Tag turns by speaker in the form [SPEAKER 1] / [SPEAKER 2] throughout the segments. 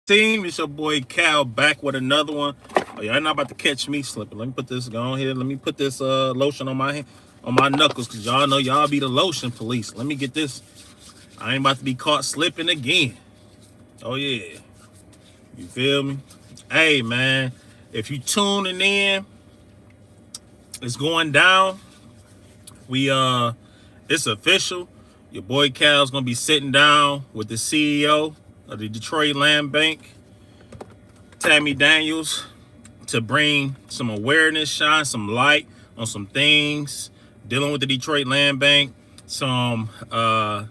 [SPEAKER 1] Team, it's your boy Cal back with another one. Oh, y'all not about to catch me slipping. Let me put this go on here. Let me put this lotion on my hand, on my knuckles, cause y'all know y'all be the lotion police. Let me get this. I ain't about to be caught slipping again. Oh yeah, you feel me? Hey man, if you tuning in, it's going down. We it's official. Your boy Cal's gonna be sitting down with the CEO of the Detroit Land Bank, Tammy Daniels, to bring some awareness, shine some light on some things dealing with the Detroit Land Bank. Some we're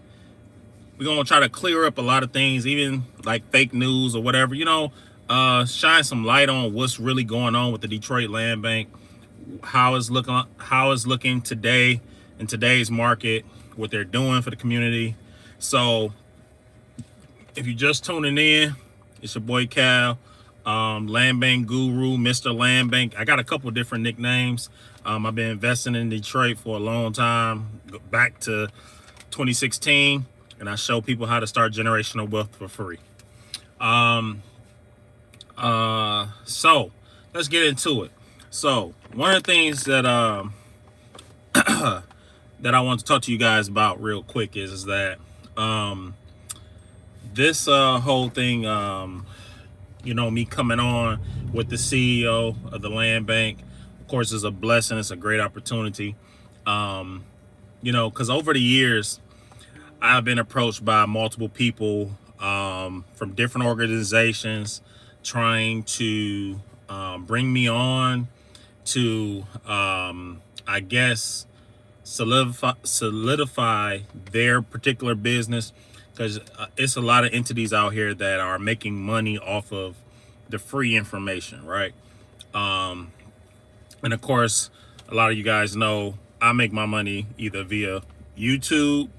[SPEAKER 1] gonna try to clear up a lot of things, even like fake news or whatever. Shine some light on what's really going on with the Detroit Land Bank, how it's looking today in today's market, what they're doing for the community. So if you're just tuning in, it's your boy Cal, Land Bank Guru, Mr. Land Bank. I got a couple different nicknames. I've been investing in Detroit for a long time, back to 2016, and I show people how to start generational wealth for free. So let's get into it. So one of the things that that I want to talk to you guys about real quick is that this whole thing, me coming on with the CEO of the Land Bank, of course, is a blessing. It's a great opportunity. Because over the years, I've been approached by multiple people from different organizations trying to bring me on to, I guess, solidify their particular business, because it's a lot of entities out here that are making money off of the free information, right? And of course, a lot of you guys know I make my money either via YouTube,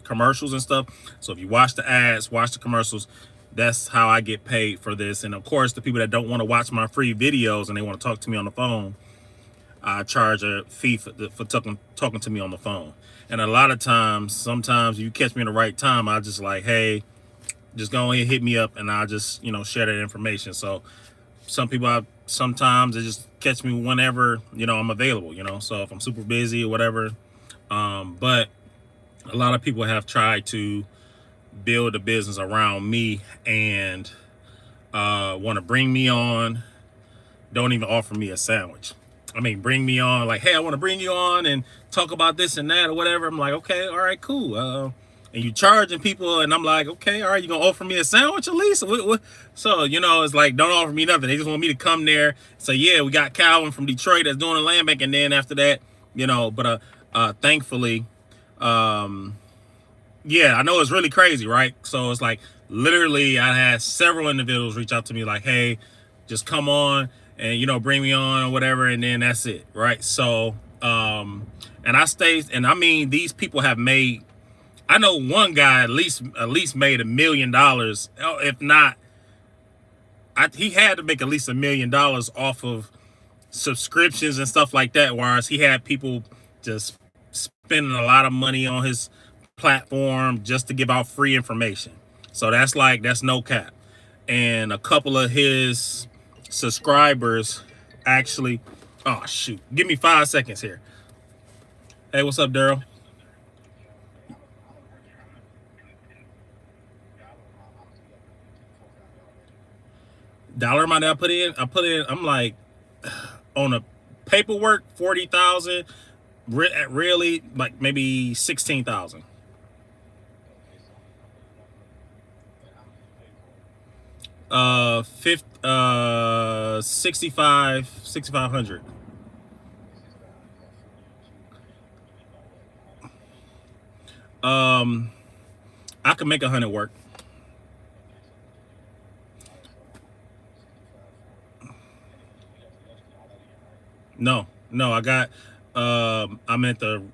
[SPEAKER 1] commercials and stuff. So if you watch the ads, watch the commercials, that's how I get paid for this. And of course, the people that don't want to watch my free videos and they want to talk to me on the phone, I charge a fee for talking to me on the phone. And a lot of times, sometimes you catch me in the right time, I just like, hey, just go ahead, hit me up, and I'll just, share that information. So sometimes they just catch me whenever, I'm available, so if I'm super busy or whatever. But a lot of people have tried to build a business around me and want to bring me on, don't even offer me a sandwich. I mean, bring me on like, hey, I want to bring you on and talk about this and that or whatever. I'm like, okay, all right, cool. And you charging people, and I'm like, okay, all right, you gonna offer me a sandwich at least? What? So, it's like, don't offer me nothing. They just want me to come there. So yeah, we got Calvin from Detroit that's doing the Land Bank, and then after that, thankfully, yeah, I know it's really crazy, right? So it's like literally I had several individuals reach out to me like, hey, just come on and bring me on or whatever, and then that's it, right? So and I stayed, and I mean, these people have made, I know one guy at least made $1 million, if not, he had to make at least $1 million off of subscriptions and stuff like that, whereas he had people just spending a lot of money on his platform just to give out free information. So that's no cap. And a couple of his subscribers actually, oh shoot, give me 5 seconds here. Hey, what's up, Daryl? Dollar amount that I put in, I'm like, on a paperwork, 40,000, really like maybe 16,000. Fifth, 6,500. Um, I could make 100 work. No, no, I'm at the,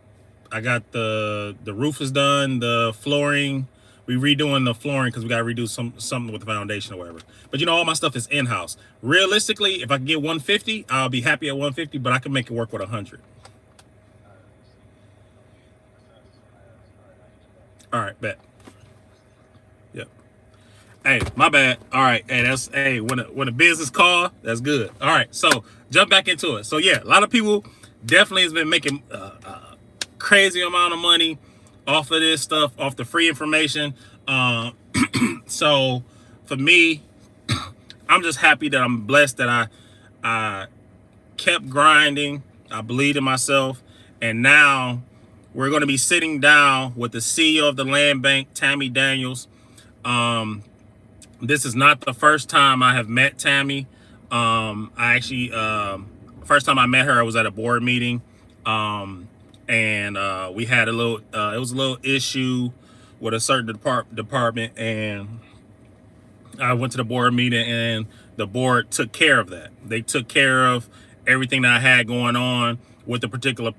[SPEAKER 1] I got the roof is done, the flooring. We redoing the flooring because we got to redo something with the foundation or whatever. But all my stuff is in house. Realistically, if I can get 150, I'll be happy at 150. But I can make it work with 100. All right, bet. Yep. Hey, my bad. All right. Hey, that's when a business call, that's good. All right. So jump back into it. So yeah, a lot of people definitely has been making crazy amount of money off of this stuff, off the free information. So for me, I'm just happy that I'm blessed that I kept grinding. I believed in myself, and now we're going to be sitting down with the CEO of the land bank, Tammy Daniels. This is not the first time I have met Tammy. I actually, first time I met her, I was at a board meeting, and we had a little, it was a little issue with a certain department, and I went to the board meeting, and the board took care of that. They took care of everything that I had going on with the particular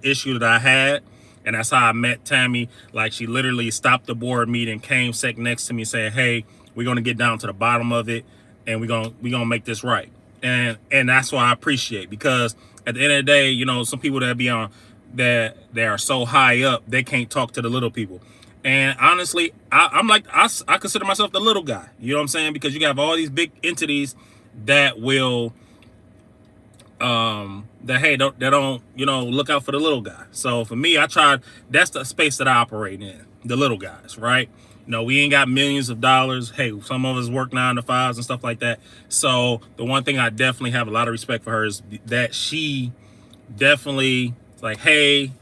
[SPEAKER 1] issue that I had. And that's how I met Tammy. Like, she literally stopped the board meeting, came, sat next to me, saying, "Hey, we're gonna get down to the bottom of it, and we're gonna make this right." And that's why I appreciate, because at the end of the day, you know, some people that be on that they are so high up, they can't talk to the little people. And honestly, I'm like, I consider myself the little guy. You know what I'm saying? Because you have all these big entities that will that don't you know, look out for the little guy. So for me, that's the space that I operate in, the little guys, right? You know, we ain't got millions of dollars. Hey, some of us work 9 to 5s and stuff like that. So the one thing I definitely have a lot of respect for her is that she definitely like, hey,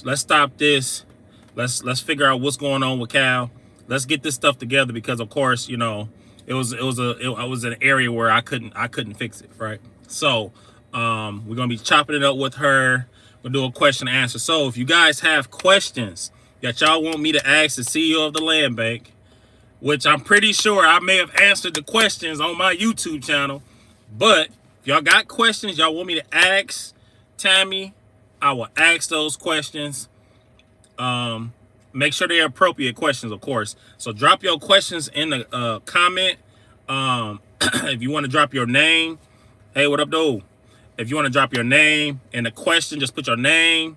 [SPEAKER 1] let's stop this. Let's figure out what's going on with Cal. Let's get this stuff together, because of course, you know, it was an area where I couldn't fix it, right? So we're gonna be chopping it up with her. We'll do a question and answer. So if you guys have questions that y'all want me to ask the CEO of the land bank, which I'm pretty sure I may have answered the questions on my YouTube channel, but if y'all got questions y'all want me to ask Tammy, I will ask those questions. Make sure they're appropriate questions, of course. So drop your questions in the comment. If you want to drop your name, hey, what up, though? If you want to drop your name and the question, just put your name.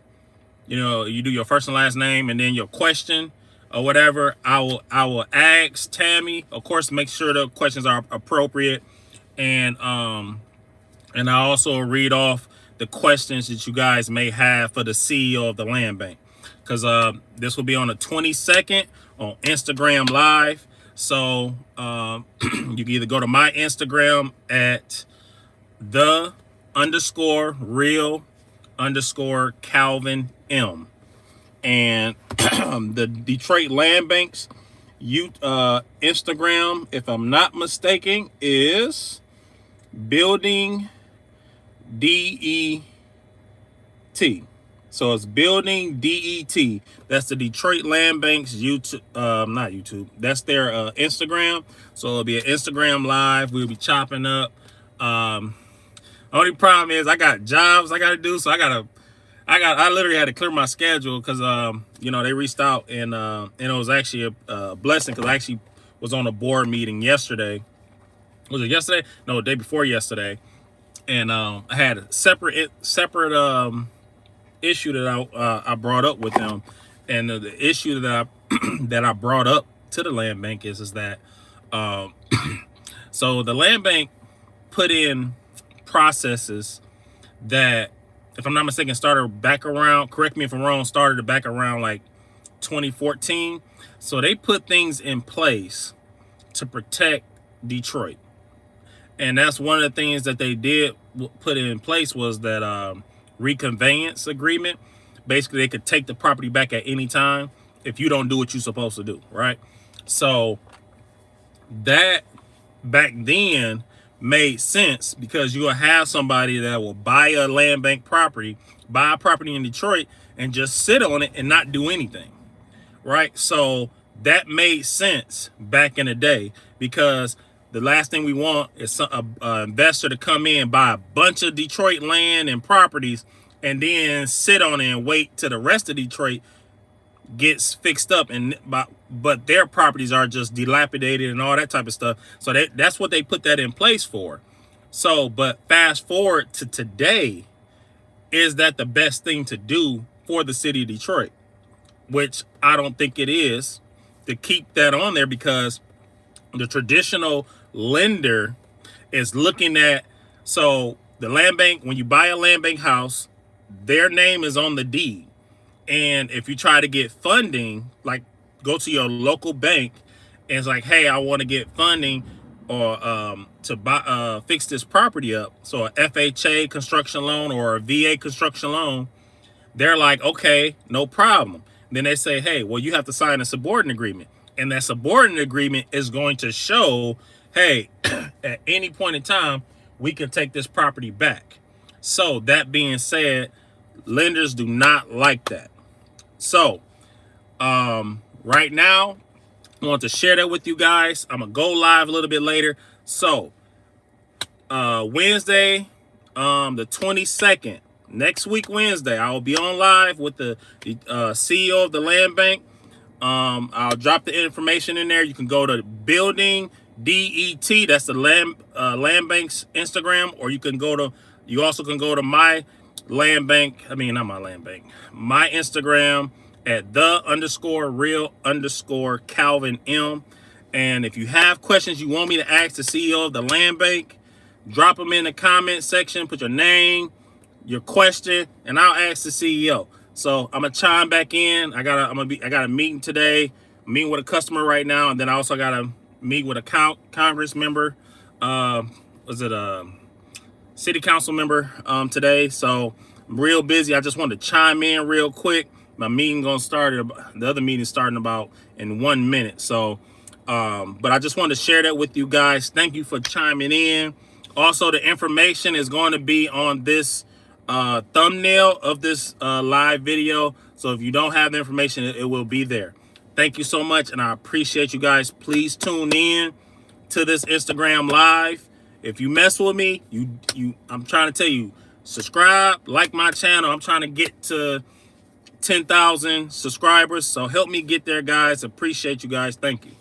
[SPEAKER 1] You know, you do your first and last name and then your question or whatever. I will ask Tammy. Of course, make sure the questions are appropriate, and I also read off the questions that you guys may have for the CEO of the land bank, because this will be on the 22nd on Instagram Live. So you can either go to my Instagram at _real_Calvin M, and the Detroit Land Bank's Instagram, if I'm not mistaken, is Building DET. So it's Building DET. That's the Detroit Land Bank's YouTube, not YouTube. That's their Instagram. So it'll be an Instagram Live. We'll be chopping up. Only problem is I got jobs I got to do, so I literally had to clear my schedule, because you know, they reached out, and it was actually a blessing, because I actually was on a board meeting yesterday. Was it yesterday? No, the day before yesterday. And I had a separate issue that I brought up with them, and the issue that I brought up to the land bank is that so the land bank put in processes that, if I'm not mistaken, started back around, correct me if I'm wrong, started back around like 2014. So they put things in place to protect Detroit. And that's one of the things that they did put in place, was that reconveyance agreement. Basically, they could take the property back at any time if you don't do what you're supposed to do, right? So that back then made sense, because you will have somebody that will buy a land bank property, buy a property in Detroit, and just sit on it and not do anything, right? So that made sense back in the day, because the last thing we want is an investor to come in, buy a bunch of Detroit land and properties, and then sit on it and wait till the rest of Detroit gets fixed up, but their properties are just dilapidated and all that type of stuff. So that's what they put that in place for. So, but fast forward to today, is that the best thing to do for the city of Detroit? Which I don't think it is. to keep that on there because the traditional lender is looking at, so the land bank, when you buy a land bank house, their name is on the deed. And if you try to get funding, like go to your local bank and it's like, hey, I want to get funding or to buy fix this property up. So a FHA construction loan or a VA construction loan, they're like, okay, no problem. Then they say, hey, well, you have to sign a subordinate agreement. And that subordinate agreement is going to show, hey, at any point in time, we can take this property back. So that being said, lenders do not like that. So right now, I want to share that with you guys. I'm going to go live a little bit later. So Wednesday, the 22nd, next week, Wednesday, I will be on live with the CEO of the land bank. I'll drop the information in there. You can go to Building DET. That's the land bank's Instagram, or you also can go to my land bank. I mean, not my land bank, my Instagram at _real_Calvin M. And if you have questions you want me to ask the CEO of the land bank, drop them in the comment section. Put your name, your question, and I'll ask the CEO. So I'm gonna chime back in. I got a meeting today. I'm meeting with a customer right now, and then I also got to meet with a Congress member. City council member today. So I'm real busy. I just wanted to chime in real quick. My meeting gonna start. The other meeting starting about in 1 minute. So, but I just wanted to share that with you guys. Thank you for chiming in. Also, the information is going to be on this thumbnail of this live video. So if you don't have the information, it will be there. Thank you so much, and I appreciate you guys. Please tune in to this Instagram live. If you mess with me, I'm trying to tell you, subscribe, like my channel. I'm trying to get to 10,000 subscribers. So help me get there, guys. Appreciate you guys. Thank you.